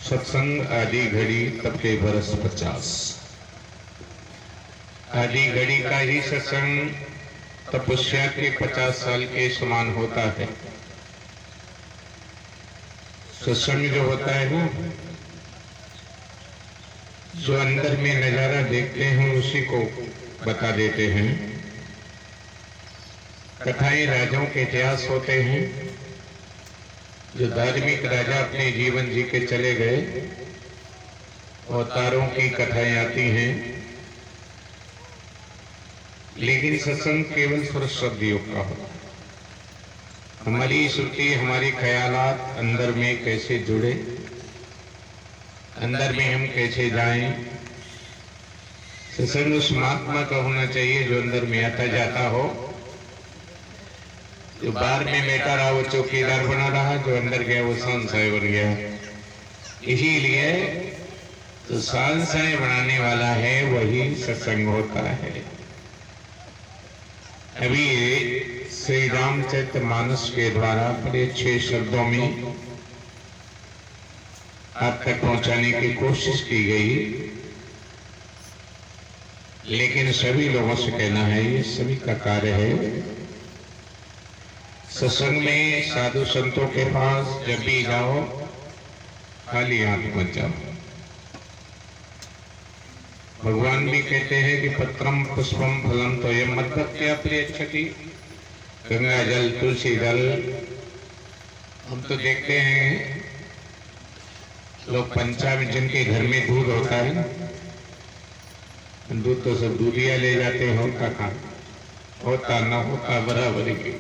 सत्संग आदि घड़ी तब के बरस 50। आदि घड़ी का ही सत्संग तपस्या के 50 साल के समान होता है। सत्संग जो होता है ना, जो अंदर में नजारा देखते हैं उसी को बता देते हैं। कथाएं राजाओं के इतिहास होते हैं। जो धार्मिक राजा अपने जीवन जी के चले गए, अवतारों की कथाएं आती हैं। लेकिन सत्संग केवल सरस्वतियों का होता है। हमारी श्रुति, हमारे ख्यालात अंदर में कैसे जुड़े, अंदर में हम कैसे जाएं। सत्संग उस महात्मा का होना चाहिए जो अंदर में आता जाता हो। जो बाहर में बैठा रहा वो चौकीदार बना रहा, जो अंदर गया वो सांसाय बन गया। इसीलिए तो सांसाय बनाने वाला है वही सत्संग होता है। अभी श्री रामचरितमानस के द्वारा बड़े 6 शब्दों में आप तक पहुंचाने की कोशिश की गई, लेकिन सभी लोगों से कहना है ये सभी का कार्य है। सत्संग में साधु संतों के पास जब भी जाओ खाली हाथ मत जाओ। भगवान भी कहते हैं कि पत्रम पुष्पम फलम तो ये मद्भक्त्या प्रियच्छति। गंगा जल, तुलसी जल, हम तो देखते हैं लोग पंचामृत जिनके घर में दूध होता है ना, दूध तो सब दूधिया ले जाते हैं, होता कहाँ, होता न होता बराबर ही।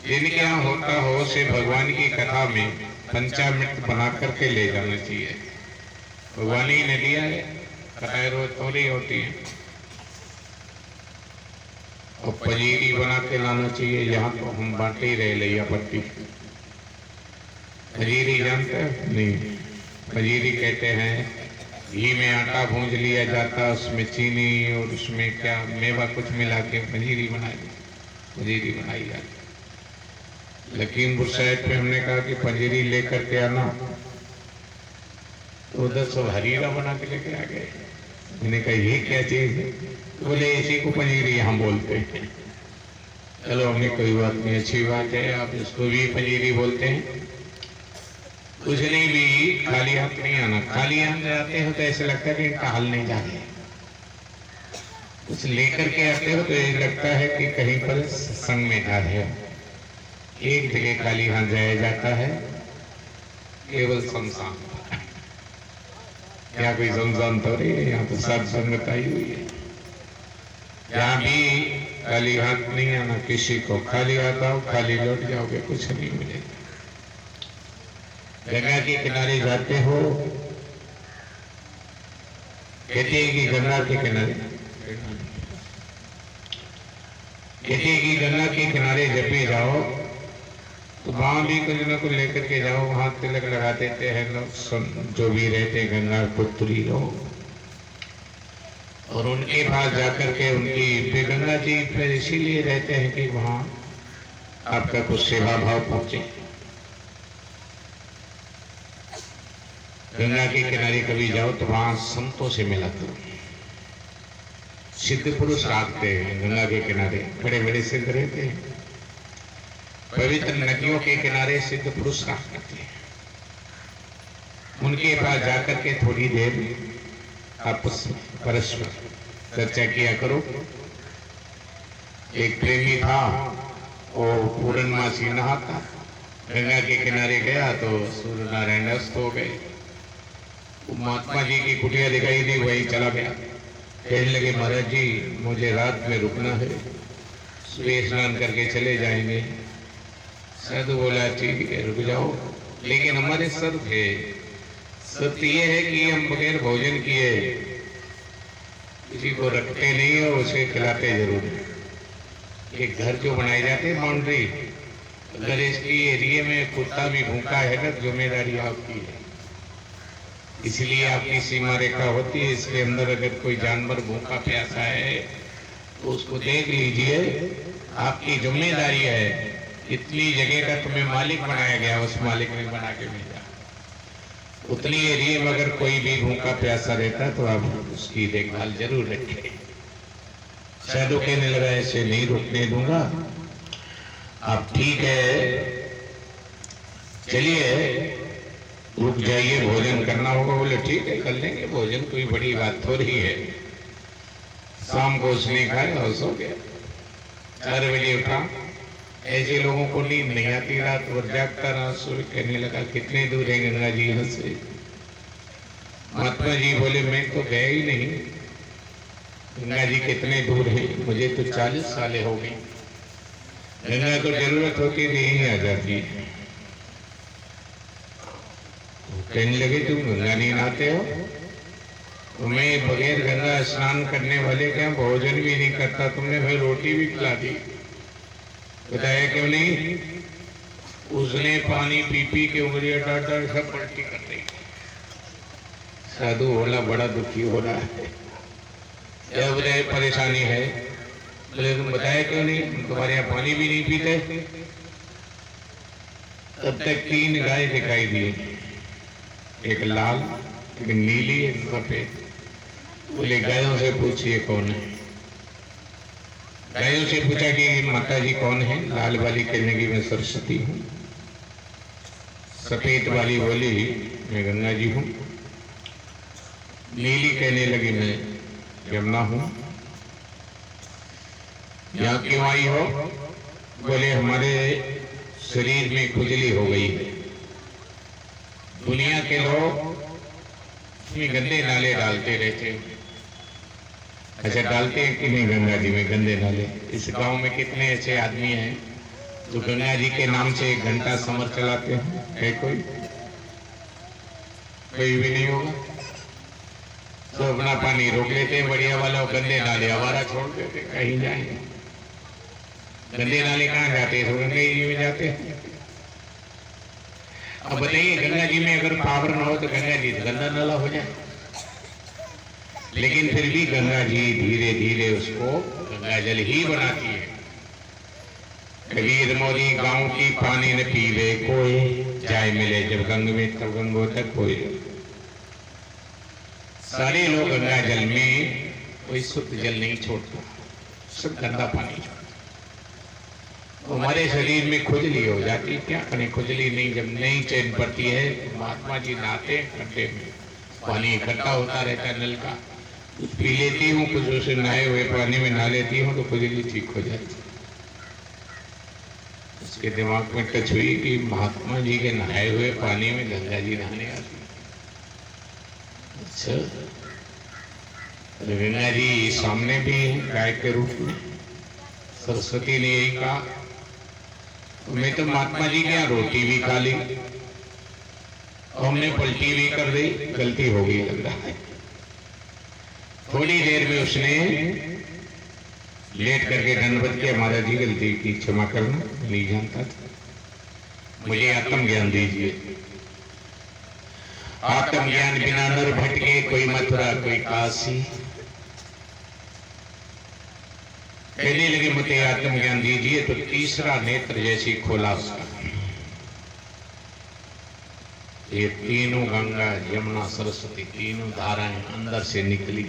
जिनके यहाँ होता हो से भगवान की कथा में पंचामृत बना करके ले जाना चाहिए। भगवान ही ने दिया है, कथाएं रोज थोड़ी होती है। और पंजीरी बना के लाना चाहिए। यहाँ तो हम बांटे ही रहे लिया पट्टी। पंजीरी जानते हैं? नहीं। पंजीरी कहते हैं घी में आटा भूंज लिया जाता, उसमें चीनी और उसमें क्या मेवा कुछ मिला के पंजीरी बनाई जाती। लखीमपुर साइड पे हमने कहा कि पंजीरी लेकर के आना, तो उधर सब हरीरा बना के लेके आ गए। मैंने कहा ये क्या चीज है? बोले इसी को पंजीरी यहाँ बोलते हैं। चलो हमने कोई बात नहीं, अच्छी बात है, आप इसको भी पंजीरी बोलते हैं। कुछ नहीं, भी खाली हाथ नहीं आना। खाली हाथ आते हो तो ऐसे लगता है कि इनका हाल नहीं जाए। कुछ लेकर के आते हो तो ये लगता है कि कहीं पर संग में जा रहे हो। एक जगह खाली हाथ जाया जाता है, केवल शमशान। यहाँ कोई शमशान तो नहीं है, यहाँ तो साध संगत आई हुई है। यहाँ भी खाली हाथ नहीं आना किसी को। खाली हाथ आओ, खाली लौट जाओगे, कुछ नहीं मिलेगा। गंगा के किनारे जाते हो, कहते हैं कि गंगा के किनारे, कहते हैं कि गंगा के किनारे जब भी जाओ तो वहां भी कुछ न कुछ लेकर के जाओ। वहां तिलक लगा देते हैं लोग, जो भी रहते हैं गंगा पुत्री लोग, और उनके पास जाकर के उनकी गंगा जी फिर इसीलिए रहते हैं कि वहां आपका कुछ सेवा भाव पहुंचे। गंगा के किनारे कभी जाओ तो वहां संतों से मिला करो। सिद्ध पुरुष रहते हैं गंगा के किनारे, बड़े बड़े सिद्ध रहते हैं। पवित्र नदियों के किनारे सिद्ध पुरुष रहा करते हैं। उनके पास जाकर के थोड़ी देर आपस परस्पर चर्चा किया करो। एक प्रेमी था, वो पूर्णमासी नहाता, गंगा के किनारे गया तो सूर्य नारायण अस्त हो गए। महात्मा जी की कुटिया दिखाई दी, वही चला गया। कहने लगे महाराज जी मुझे रात में रुकना है, सुबह स्नान करके चले जाएंगे। साधु बोला ठीक है रुक जाओ, लेकिन हमारे शर्त है, शर्त ये है कि हम बगैर भोजन किए किसी को रखते नहीं और उसे खिलाते जरूर हैं। एक घर जो बनाए जाते हैं बाउंड्री, अगर इसकी एरिया में कुत्ता भी भूखा है ना, जिम्मेदारी आपकी है। इसलिए आपकी सीमा रेखा होती है, इसके अंदर अगर कोई जानवर भूखा प्यासा है तो उसको देख लीजिए, आपकी जिम्मेदारी है। इतनी जगह का तुम्हें मालिक बनाया गया, उस मालिक ने बना के भेजा। उतनी एरिया में अगर कोई भी भूखा प्यासा रहता है तो आप उसकी देखभाल जरूर रखें। साधु कहने लगा ऐसे नहीं रुकने दूंगा, आप ठीक है चलिए रुक जाइए, भोजन करना होगा। बोले ठीक है कर लेंगे भोजन, कोई बड़ी बात थोड़ी है। शाम को उसने खाया और सो गया। 4 बजे उठा, ऐसे लोगों को नींद नहीं आती, रात भर जागता रहा, सोए। कहने लगा कितने दूर है गंगा जी यहाँ से? महात्मा जी बोले मैं तो गया ही नहीं, गंगा जी कितने दूर है? मुझे तो 40 साल हो गई, गंगा को जरूरत होती है यहीं आ जाती है। कहने लगे तुम गंगा नहीं नहाते हो? तो मैं बगैर गंगा स्नान करने वाले क्या भोजन भी नहीं करता, तुमने भाई रोटी भी खिला दी। बताया क्यों नहीं? उसने पानी पी पी के उंगलियां डाटा सब पलटी कर रही। साधु बोला बड़ा दुखी हो रहा है, क्या बताए परेशानी है? बोले तुम बताया क्यों नहीं? तुम्हारे यहाँ पानी भी नहीं पीते। तब तक 3 गाय दिखाई दी, एक लाल, एक नीली, एक सफेद। बोले गायों से पूछिए कौन है। गायों से पूछा कि माता जी कौन है? लाल वाली कहने की मैं सरस्वती हूँ। सफेद वाली बोली मैं गंगा जी हूँ। नीली कहने लगी मैं यमुना हूँ। यहाँ क्यों आई हो? बोले हमारे शरीर में खुजली हो गई है, दुनिया के लोग इसमें गंदे नाले डालते रहते हैं। अच्छा डालते हैं कि नहीं गंगा जी में गंदे नाले? इस गांव में कितने ऐसे आदमी हैं जो गंगा जी के नाम से 1 घंटा समर चलाते हैं? है कोई? कोई भी नहीं होगा। तो अपना पानी रोक लेते हैं बढ़िया वाला, गंदे नाले आवारा छोड़ देते, कहीं जाएंगे। गंदे नाले कहाँ जाते हैं? तो गंगा जी में जाते हैं। अब बताइए गंगा जी में अगर पावर न हो तो गंगा जी गंदा नाला हो जाए। लेकिन फिर भी गंगा जी धीरे धीरे उसको गंगा जल ही बनाती है। कबीर मोदी गांव की पानी न पीवे कोई, जाय मिले जब गंग में तब गंगो तक कोई। सारे लोग गंगा जल में कोई शुद्ध जल नहीं छोड़ता, सब गंदा पानी छोड़ता। हमारे शरीर में खुजली हो जाती, क्या करें? खुजली नहीं जब नहीं चैन पड़ती है, महात्मा जी नहाते खड्डे में, पानी इकट्ठा होता रहता है नल का, पी लेती हूँ, कुछ उसे नहाए हुए पानी में नहा लेती हूँ तो खुजली ठीक हो जाती। उसके दिमाग में टच हुई कि महात्मा जी के नहाए हुए पानी में गंगा जी नहाने आती। अच्छा गंगा जी सामने भी है गाय के रूप में। सरस्वती ने यही कहा मैं तो महात्मा जी के यहाँ रोटी भी खा ली और हमने पलटी भी कर दी, गलती हो गई लग रहा है। थोड़ी देर में उसने लेट करके दंडवत किया, महाराज जी गलती की क्षमा करना, नहीं जानता था, मुझे आत्म ज्ञान दीजिए। आत्म ज्ञान बिना नर भटके, कोई मथुरा कोई काशी। कहने लगे मुझे आत्म ज्ञान दीजिए, तो तीसरा नेत्र जैसी खोला उसका। ये तीनों गंगा यमुना सरस्वती तीनों धाराएं अंदर से निकली,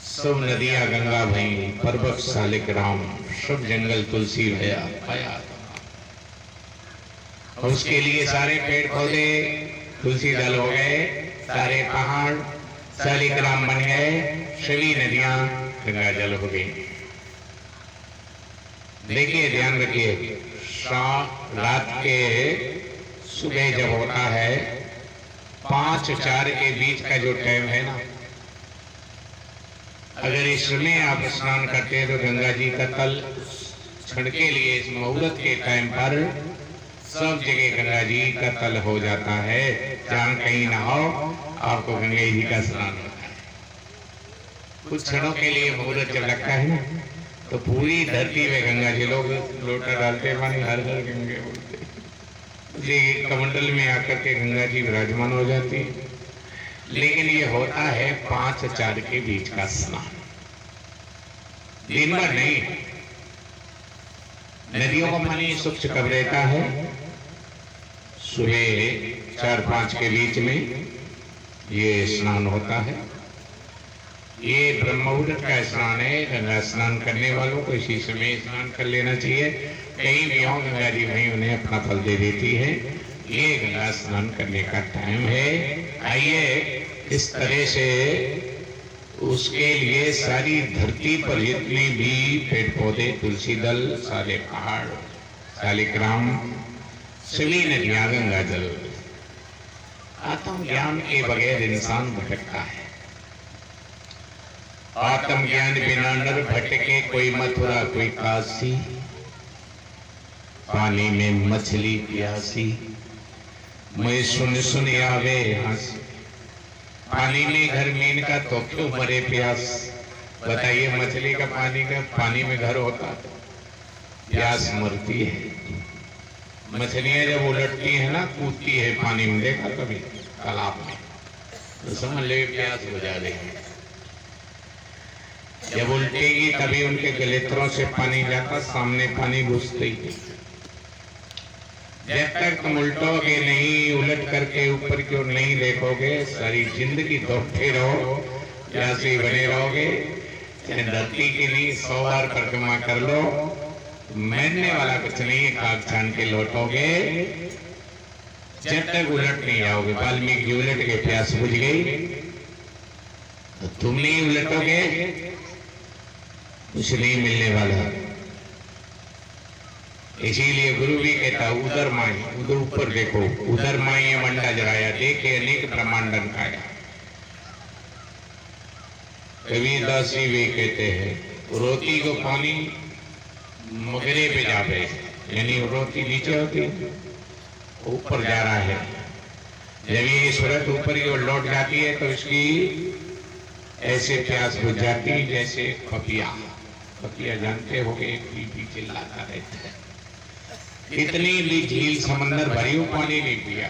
सब नदियां गंगा भई, पर्वत शालिक राम, सब जंगल तुलसी भया पाया। और उसके लिए सारे पेड़ पौधे तुलसी दल हो गए, सारे पहाड़ शालिक राम बन गए, सभी नदियां गंगा जल हो गई। देखिए ध्यान रखिए, रात के सुबह जब होता है 5-4 के बीच का जो टाइम है ना, अगर इसमें आप स्नान करते हैं तो गंगा जी का तल क्षण के लिए इस मुहूर्त के टाइम पर सब जगह गंगा जी का तल हो जाता है। जहाँ कहीं ना हो आपको गंगा जी का स्नान होता है। कुछ क्षणों के लिए मुहूर्त जब लगता है ना, तो पूरी धरती में गंगा जी, लोग लोटा डालते पानी हर हर गंगे बोलते, कमंडल में आकर के गंगा जी विराजमान हो जाती है। लेकिन ये होता है 5-4 के बीच का स्नान, दिन भर नहीं। नदियों का पानी स्वच्छ कब रहता है? सुबह 4-5 के बीच में ये स्नान होता है। ये ब्रह्म मुहूर्त का स्नान है। गंगा स्नान करने वालों को इसी समय स्नान कर लेना चाहिए। कहीं भी हो गंगा जी वहीं उन्हें अपना फल दे देती है। ये गंगा स्नान करने का टाइम है। आइए इस तरह से उसके लिए सारी धरती पर जितने भी पेड़ पौधे, तुलसी दल, सारे पहाड़, शालिग्राम, सभी नदियां, गंगा जल। आत्मज्ञान के बगैर इंसान भटकता है। आत्मज्ञान बिना नर भटके, कोई मथुरा कोई काशी, पानी में मछली प्यासी, मैं सुन सुन आवे हंसी। पानी में घर मीन का तो क्यों मरे प्यास। बताइए, मछली का पानी में घर होता तो प्यास मरती है। मछलियां जब उलटती है ना, कूदती है पानी में, देखा कभी तालाब में, तो समझ ले प्यास बुझा देगी। जब उल्टेगी तभी उनके गलेत्रों से पानी जाता, सामने पानी घुसते ही। जब तक तुम उल्टोगे नहीं, उलट करके ऊपर की ओर नहीं देखोगे, सारी जिंदगी दौड़ते रहो, प्यासे बने रहोगे। चाहे धरती की नहीं 100 बार परिक्रमा कर लो, मरने वाला कुछ नहीं, खाक छान के लौटोगे। जब तक उलट नहीं आओगे, वाल्मीकि उलट के प्यास बुझ गई, तो तुम नहीं उलटोगे, कुछ नहीं मिलने वाला। इसीलिए गुरु भी कहता उधर माई, उधर ऊपर देखो, उधर माई मंडा जराया, देखे अनेक ब्रह्मांडन खाया। कबीरदास जी भी कहते हैं रोटी को पानी मगरे पे जावे, यानी रोटी नीचे होती ऊपर जा रहा है। जब ये सूरत ऊपर की ओर लौट जाती है तो इसकी ऐसे प्यास बुझ जाती है जैसे पपिया। पपिया जानते हो कि पी चिल्लाता रहता है। इतनी भी झील समंदर भरी हो, पानी नहीं पिया।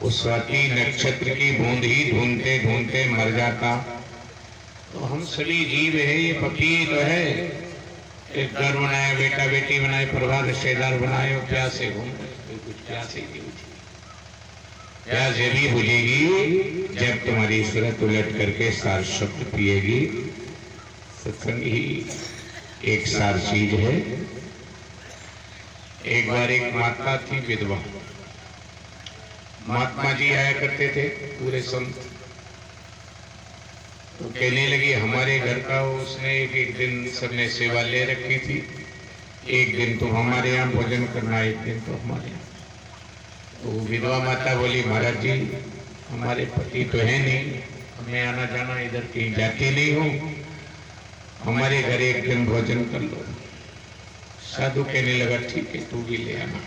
उस स्वाति नक्षत्र की बूंद ही ढूंढते ढूंढते मर जाता। तो हम सभी जीव है, ये पपी तो है। एक घर बनाए, बेटा बेटी बनाए, परिवार रिश्तेदार बनाए, और प्यासे घूम रहे, कुछ प्यासे नहीं बुझी। प्यास भी बुझेगी जब तुम्हारी सूरत उलट करके सार शब्द पिएगी। सत्संग ही एक सार चीज है। एक बार एक माता थी विधवा, महात्मा जी आया करते थे पूरे संत। तो कहने लगी हमारे घर का उसने एक दिन सबने सेवा ले रखी थी, एक दिन तो हमारे यहाँ भोजन करना, एक दिन तो हमारे यहाँ। तो विधवा माता बोली महाराज जी हमारे पति तो है नहीं, हमें आना जाना इधर कहीं जाती नहीं हूँ, हमारे घर एक दिन भोजन कर लो। साधु कहने लगा ठीक है तू भी ले आना।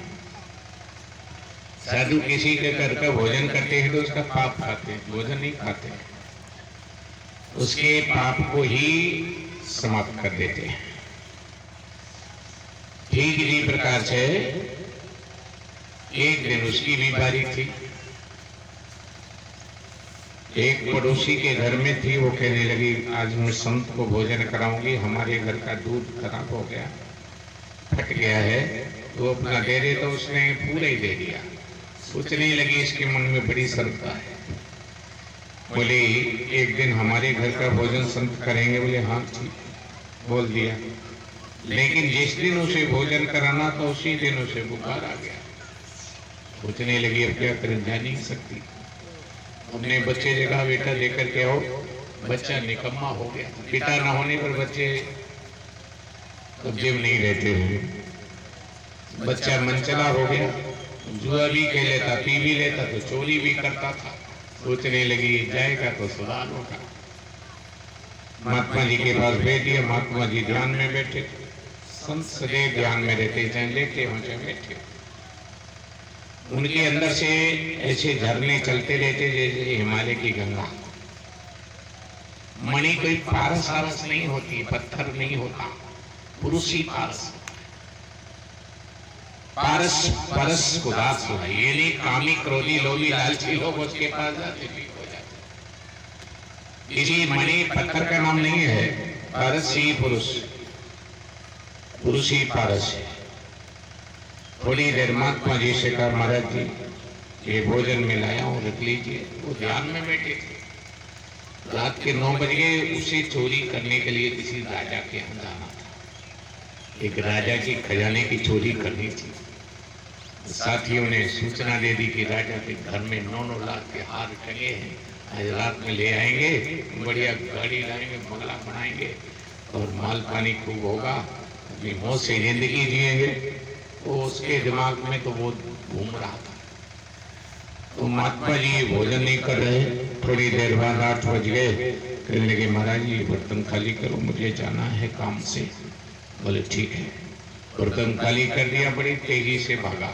साधु किसी के घर का भोजन करते हैं तो उसका पाप खाते हैं, भोजन नहीं खाते, उसके पाप को ही समाप्त कर देते हैं। ठीक इसी प्रकार से एक दिन उसकी भी बारी थी। एक पड़ोसी के घर में थी, वो कहने लगी आज मैं संत को भोजन कराऊंगी, हमारे घर का दूध खराब हो गया, फट गया है, तो अपना दे दे। तो उसने पूरा ही दे दिया। सोचने लगी इसके मन में बड़ी श्रद्धा है, बोले एक दिन हमारे घर का भोजन संत करेंगे। बोले हाँ ठीक, बोल दिया। लेकिन जिस दिन उसे भोजन कराना था उसी दिन उसे बुखार आ गया। सोचने लगी अब क्या करें, जा नहीं सकती। अपने बच्चे जगह बेटा लेकर के आओ, बच्चा निकम्मा हो गया। पिता न होने पर बच्चे जिम नहीं रहते हुए, बच्चा मनचला हो गया, जुआ भी खेल लेता, पी भी लेता, तो चोरी भी करता था। सोचने लगी जाएगा तो सुधार होगा। महात्मा जी के पास भेज दिया। महात्मा जी ध्यान में बैठे, संत सदैव ध्यान में रहते, चाहे लेटे हो चाहे बैठे। उनके अंदर से ऐसे झरने चलते रहते जैसे हिमालय की गंगा। मणि कोई पारस आरस नहीं होती, पत्थर नहीं होता, पुरुष ही पारस। पारस परस उदास हो, ये नहीं कामी क्रोधी लोभी लालची लोग उसके पास जाते भी हो जाते। इसी मणि पत्थर का नाम नहीं है, पारस ही पुरुष, पुरुष ही पारस है। थोड़ी देर महात्मा जी से कहा महाराज जी ये भोजन में लाया हूँ, रख लीजिए। वो ध्यान में बैठे थे। रात के 9 बज गए। उसे चोरी करने के लिए किसी राजा के यहाँ जाना था। एक राजा की खजाने की चोरी करनी थी। साथियों ने सूचना दे दी कि राजा के घर में 9-9 लाख के हार टंगे हैं, आज रात में ले आएंगे, बढ़िया गाड़ी लाएंगे, बंगला बनाएंगे और माल पानी खूब होगा, अपनी मौज से जिंदगी जिएंगे। तो उसके दिमाग में तो वो घूम रहा था। तो महात्मा जी ये भोजन नहीं कर रहे। थोड़ी देर बाद 8 बज गए। कहने लगे महाराज ये बर्तन खाली करो, मुझे जाना है काम से। बोले ठीक है। बर्तन खाली कर दिया, बड़ी तेजी से भागा।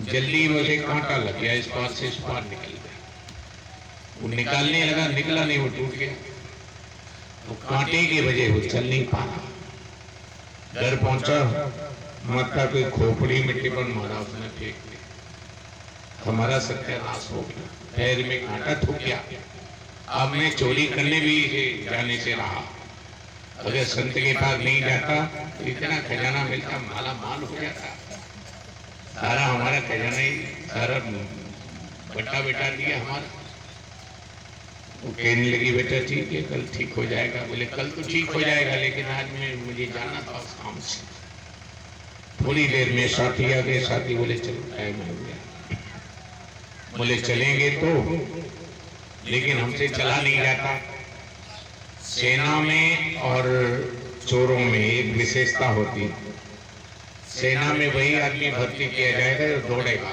जल्दी में उसे कांटा लग गया, इस पार से इस पार निकल गया। वो निकालने लगा, निकला नहीं, वो टूट गया। तो कांटे की वजह वो चल नहीं पा रहा। घर पहुंचा, माता की खोपड़ी मिट्टी पर मारा, उसने फेंक दिया। हमारा सत्यानाश हो गया, पैर में कांटा ठुक गया। अब मैं चोरी करने भी जाने से रहा। अगर संत के पास नहीं जाता तो इतना खजाना मिलता, माला माल हो जाता। सारा हमारा खजाना ही सारा बट्टा बैठा दिया हमारा। वो कहने लगी बेटा ठीक है, कल ठीक हो जाएगा। बोले कल तो ठीक हो जाएगा, लेकिन आज मैं मुझे जाना था उस काम से। थोड़ी देर में साथी आ गए। साथी बोले चलो टाइम हो गया। बोले चलेंगे तो, लेकिन हमसे चला नहीं जाता। सेना में और चोरों में एक विशेषता होती। सेना में वही आदमी भर्ती किया जाएगा जो दौड़ेगा,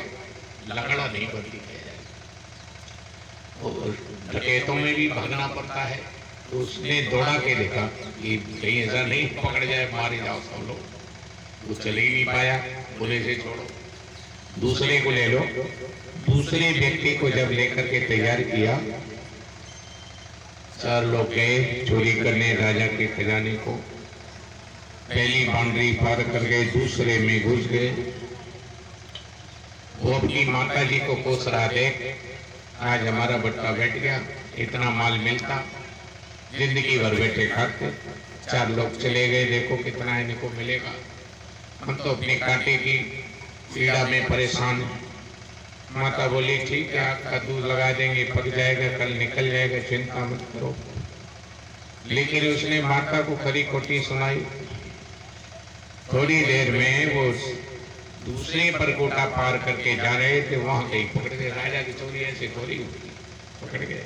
लकड़ा नहीं भर्ती किया जाएगा। और डकैतों में भी भागना पड़ता है। तो उसने दौड़ा के देखा कि कहीं ऐसा नहीं पकड़ जाए, मारे जाओ सब लोग। वो चले ही नहीं पाया। बोले से छोड़ो, दूसरे को ले लो। दूसरे व्यक्ति को जब लेकर के तैयार किया, 4 लोग गए चोरी करने राजा के खजाने को। पहली बाउंड्री पार कर गए, दूसरे में घुस गए। वो अपनी माता जी को कोस रहा, देख आज हमारा बट्टा बैठ गया, इतना माल मिलता, जिंदगी भर बैठे खाते। 4 लोग चले गए, देखो कितना इनको मिलेगा, हम तो अपने कांटे की पीड़ा में परेशान हैं। माता बोली ठीक है, आपका दूध लगा देंगे, पक जाएगा, कल निकल जाएगा, चिंता मत करो। लेकिन उसने माता को खरी खोटी सुनाई। थोड़ी देर में वो दूसरे पर गोटा पार करके जा रहे थे, वहां कहीं पकड़ गए। राजा की चोरी ऐसे थोड़ी होती, पकड़ गए।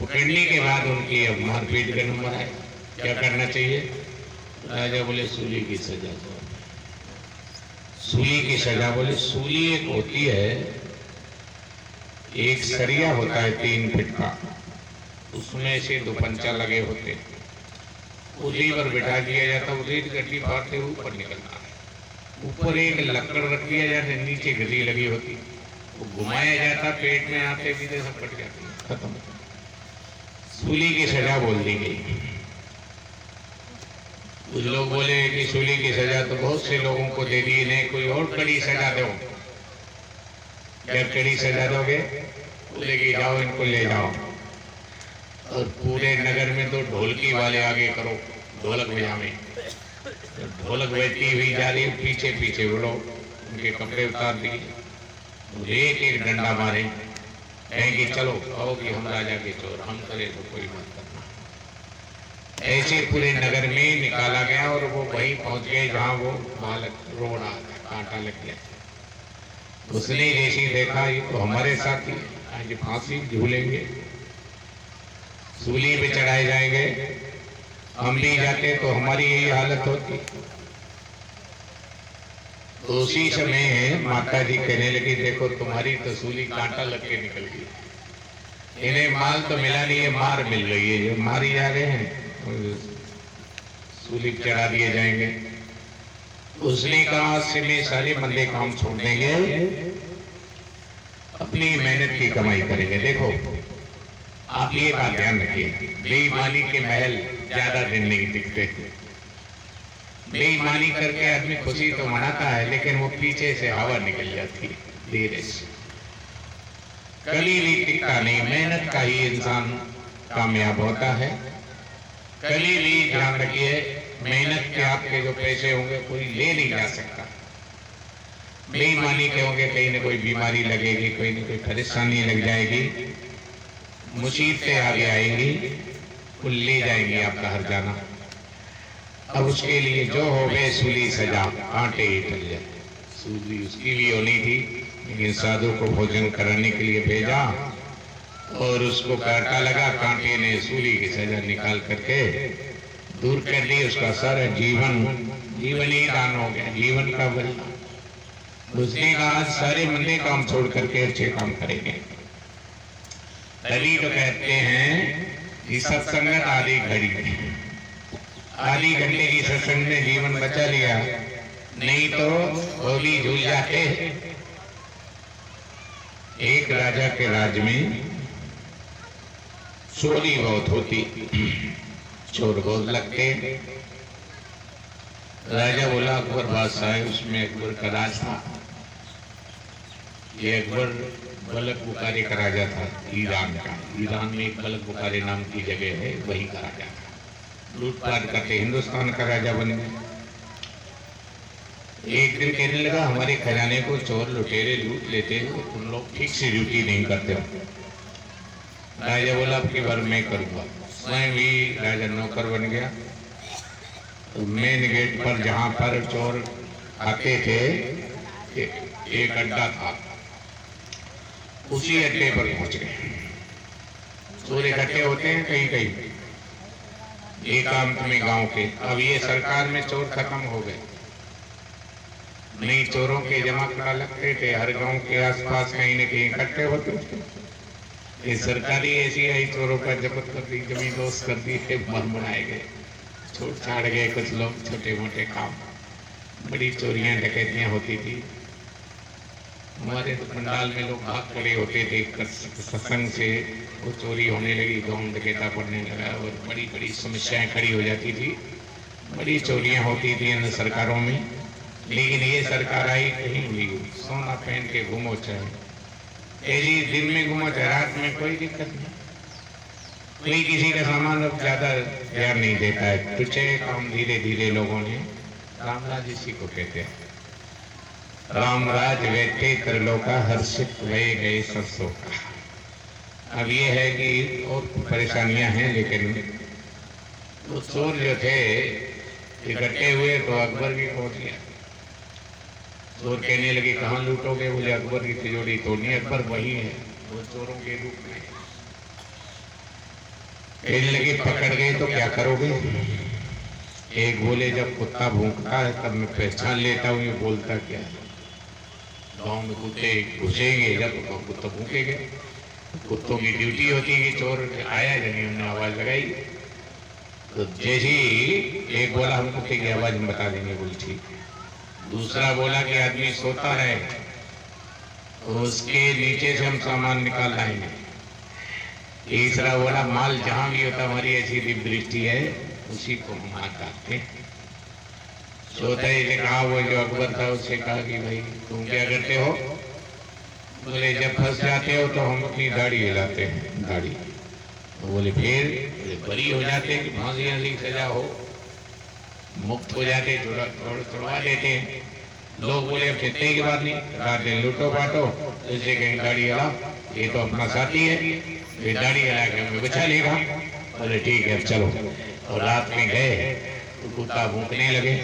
पकड़ने के बाद उनकी अब मारपीट का नंबर आया। क्या करना चाहिए? राजा बोले सूली की सजा दो। सूली की सजा बोले सूली एक होती है, एक सरिया होता है 3 फीट का, उसमें से 2 पंचा लगे होते, उसी पर बिठा दिया जाता। उसी गड्डी फाड़ते ऊपर निकलना है। ऊपर एक लकड़ रख दिया जाता, नीचे गड्डी लगी होती, वो घुमाया जाता, पेट में आते भी सब कट जाते, खत्म। सूली की सजा बोल दी गई। कुछ लोग बोले कि सूली की सजा तो बहुत से लोगों को दे दी, इन्हें कोई और कड़ी सजा दो। क्या कड़ी सजा दोगे? बोले कि जाओ इनको ले जाओ और पूरे नगर में तो ढोलकी वाले आगे करो, ढोलक बजावे। ढोलक बजती हुई जा रही, पीछे पीछे वो लोग उनके कपड़े उतार दिए, एक एक डंडा मारे, कहेंगे चलो कहो कि हम राजा के चोर, हम करे तो कोई मत करना। ऐसे पूरे नगर में निकाला गया और वो वहीं पहुंच गए जहां वो बालक रो रहा था, कांटा लग गया। उसने जैसे देखा ये तो हमारे साथी आज फांसी झूलेंगे, सूली पे चढ़ाए जाएंगे, हम भी जाते तो हमारी यही हालत होती। तो उसी समय माता जी कहने लगी देखो तुम्हारी तो सूली कांटा लग के निकल गई, इन्हें माल तो मिला नहीं है, मार मिल रही है, जो मारी जा रहे हैं सूली चढ़ा दिए जाएंगे। उसने कहा आज से मैं सारे मंदे काम छोड़ देंगे, अपनी मेहनत की कमाई करेंगे। देखो आप ये बात ध्यान रखिए, बेईमानी के महल ज्यादा दिन नहीं टिकते। बेईमानी करके आदमी खुशी तो मनाता है, लेकिन वो पीछे से हवा निकल जाती है धीरे से। कली भी टिकता नहीं, मेहनत का ही इंसान कामयाब होता है। कली भी ध्यान रखिए, मेहनत के आपके जो पैसे होंगे कोई ले नहीं जा सकता। बेईमानी कहोगे, कहीं ना कोई बीमारी लगेगी, कोई ना कोई परेशानी लग जाएगी, मुसीबतें आगे आएंगी, वो ले जाएंगी आपका हर जाना। अब उसके लिए जो हो वे सूली सजा, कांटे ही टल जाए। सूली उसकी भी होनी थी, लेकिन साधु को भोजन कराने के लिए भेजा और उसको कांटा लगा, कांटे ने सूली की सजा निकाल करके दूर कर दी। उसका सारा जीवन ही दान हो गया, जीवन का बल। उसने कहा सारे मंदे काम छोड़ करके अच्छे काम करेंगे। तभी तो कहते हैं कि सत्संगत आधी घड़ी, आधी घंटे की सत्संग ने जीवन बचा लिया, नहीं तो वो भी झूल जाते। एक राजा के राज में चोरी बहुत होती, चोर बहुत लगते। राजा बोला अकबर बादशाह है, उसमें अकबर का राज था। ये अकबर बलक बुखारे का राजा था, ईरान का। ईरान में एक बलक बुखारे नाम की जगह है, वही का राजा था। लूटपाट करके हिंदुस्तान का राजा बन गया। एक दिन कहने लगा हमारे खजाने को चोर लुटेरे लूट लेते हो, तुम लोग ठीक से ड्यूटी नहीं करते हो। राजा बोला अब की बार मैं करूंगा। स्वयं ही राजा नौकर बन गया। मेन गेट पर जहां पर चोर आते थे एक अड्डा था, उसी अड्डे पर पहुंच गए। चोर इकट्ठे होते हैं कहीं कहीं एकांत में गांव के। अब ये सरकार में चोर खत्म हो गए, नहीं चोरों के जमा करा लगते थे, हर गांव के आसपास कहीं न कहीं इकट्ठे होते थे। ये सरकारी ऐसी आई, चोरों का जब्त कर दी, जमीन दोस्त कर दी, मन बनाए गए, छूट छाड़ गए कुछ लोग, छोटे मोटे काम। बड़ी चोरियां डकैतियां होती थी। हमारे तो पंडाल में लोग भाग पड़े होते थे सत्संग से, वो चोरी होने लगी, गाँव डकैता पड़ने लगा और बड़ी बड़ी समस्याएं खड़ी हो जाती थी। बड़ी चोरियां होती थी इन सरकारों में। लेकिन ये सरकार आई कहीं भी सोना पहन के घूमो, चाहे दिन में घूमो चाहे रात में, कोई दिक्कत नहीं। कोई किसी का सामान अब ज्यादा ध्यान नहीं देता है। तुझे काम धीरे धीरे लोगों ने, रामराज इसी को कहते हैं, रामराज वैते त्रिलोका हर्षित भये गए सरसों का। अब ये है कि और परेशानियां हैं, लेकिन वो चोर जो थे इकट्ठे हुए तो अकबर भी पहुंच गया। चोर कहने लगे कहाँ लूटोगे? बोले अकबर की तिजोरी तोड़नी। अकबर वही है, वो चोरों के रूप में। कहने लगे पकड़ गए तो क्या करोगे? एक बोले जब कुत्ता भूखता है तब मैं पहचान लेता हूँ ये बोलता क्या है। गाँव में कुत्ते घुसेंगे जब तो कुत्ते भूखेंगे। कुत्तों की ड्यूटी होती है कि चोर आया जब उन्होंने आवाज लगाई तो जैसे ही एक बोला हम कुत्ते की आवाज में बता देंगे, बोल ठीक। दूसरा बोला कि आदमी सोता है उसके नीचे से हम सामान निकाल लाएंगे। तीसरा बोला माल जहां भी होता हमारी ऐसी दृष्टि है उसी को हम हाथ डालते हैं। चौथा ने कहा, वो जो अकबर था उससे कहा कि भाई तुम क्या करते हो? बोले जब फंस जाते हो तो हम अपनी दाढ़ी हिलाते हैं, दाढ़ी। तो बोले फिर बरी हो जाते कि फांसी की सजा हो, मुक्त हो जाते, छुड़वा देते हैं। लोग बोले अब चिंता की बात नहीं, रात दिन लूटो बांटो, इससे कहीं दाढ़ी हिला, ये तो अपना साथी है, ये दाढ़ी हिला के हमें बचा लेगा। बोले ठीक है अब चलो। और रात में गए तो कुत्ता भूखने लगे।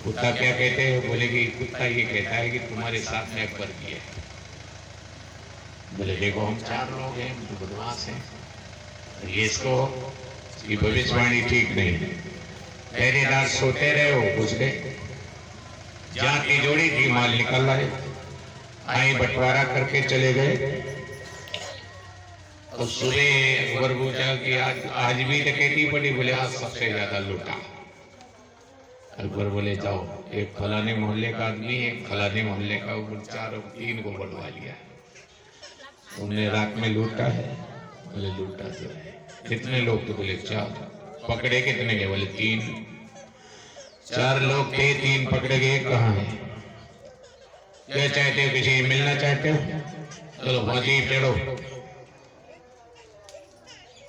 कुत्ता क्या कहते हैं? बोले कि कुत्ता ये कहता है कि तुम्हारे साथ में अकबर भी है। बोले देखो हम 4 लोग हैं, तो बदमाश हैं, ये इसको की भविष्यवाणी ठीक नहीं। पहले रात सोते रहे हो, घुस गए, जाके जोड़ी थी, माल निकल आए, आए बंटवारा करके चले गए। और सुबह अकबर पूछा कि आज भी डकैती पड़ी? बोले आज सबसे ज्यादा लूटा। अकबर बोले जाओ, एक फलाने मोहल्ले का आदमी है, फलाने मोहल्ले का, 3 को बढ़वा लिया। तुमने रात में लूटा है? बोले लूटा तो है। कितने लोग? तो बोले 4। पकड़े कितने के? बोले 3। 4 लोग थे, 3 पकड़े गए, कहाँ है? क्या चाहते हो? किसी मिलना चाहते हो? चलो फांसी चढ़ो।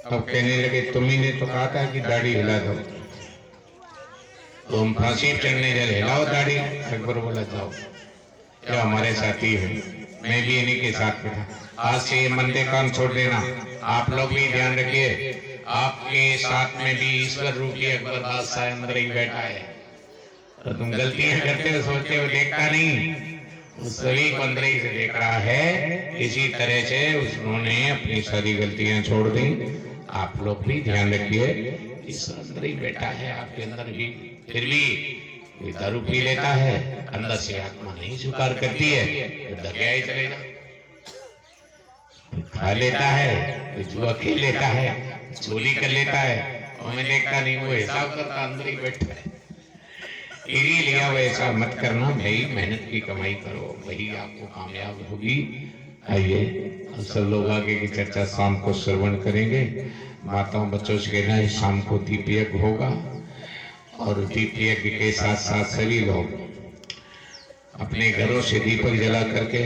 अब कहने लगे तुम्ही ने तो कहा था कि दाढ़ी हिला दो, तो हम फांसी चढ़ने चले, हिलाओ दाढ़ी। अकबर बोला जाओ। जो हमारे साथी हैं, मैं भी इन्हीं के साथ में था। आज से ये मंदे काम छोड़ देना, आप लोग भी ध्यान रखिए। आपके साथ में भी ईश्वर रूपी अकबर बादशाह अंदर ही बैठा है। तो तुम गलतियां करते हो, सोचते हो देखता नहीं, उस सभी को अंदर ही से देख रहा है। इसी तरह से उन्होंने अपनी सारी गलतियां छोड़ दी। आप लोग भी ध्यान रखिए, ईश्वर अंदर ही बैठा है आपके अंदर भी। फिर भी कोई दारू पी लेता है, अंदर से आत्मा नहीं स्वीकार करती है, तो दरिया ही चलेगा। खा लेता है, कोई जुआ खेल लेता है, चोरी कर लेता है, और मैं देखता नहीं, वो हिसाब करता अंदर ही बैठा है। इसीलिए वो ऐसा मत करना भाई, मेहनत की कमाई करो, वही आपको कामयाब होगी। आइए सब लोग आगे की चर्चा शाम को श्रवण करेंगे। माताओं बच्चों से कहना है शाम को दीप यज्ञ होगा, और दीप यज्ञ के साथ साथ सभी लोग अपने घरों से दीपक जला करके,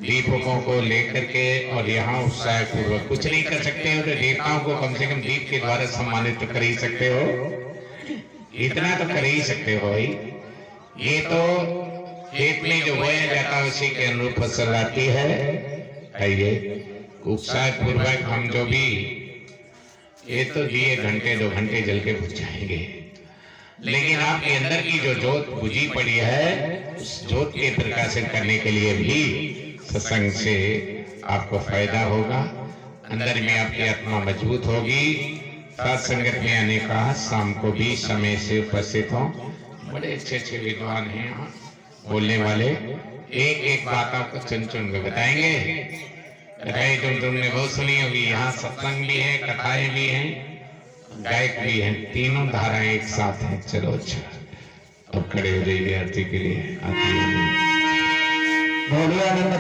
दीपकों को लेकर के, और यहाँ उत्साह पूर्वक कुछ नहीं कर सकते हो तो देवताओं को कम से कम दीप के द्वारा सम्मानित तो कर ही सकते हो, इतना तो कर ही सकते हो भाई। ये तो खेत में जो बोया जाता है उसी के अनुरूप फसल आती है। आइए उत्साह पूर्वक हम जो भी, ये तो दिए घंटे 2 घंटे जल के बुझ जाएंगे, लेकिन आपके अंदर की जो जोत बुझी पड़ी है, उस जोत के प्रकाशन करने के लिए भी सत्संग से आपको फायदा होगा। अंदर में आपकी आत्मा मजबूत होगी। साथ संगत में आने का शाम को भी समय से उपस्थित हो। बड़े अच्छे विद्वान हैं यहाँ बोलने वाले, एक एक बात आपको चुन चुन के बताएंगे। कथाएं तुमने बहुत सुनी होगी, यहाँ सत्संग भी है, कथाएं भी हैं, गायक भी हैं, तीनों धाराएं एक साथ हैं। चलो अच्छा, अब खड़े हो जाइए आरती के लिए। आरती बोलिए आनंद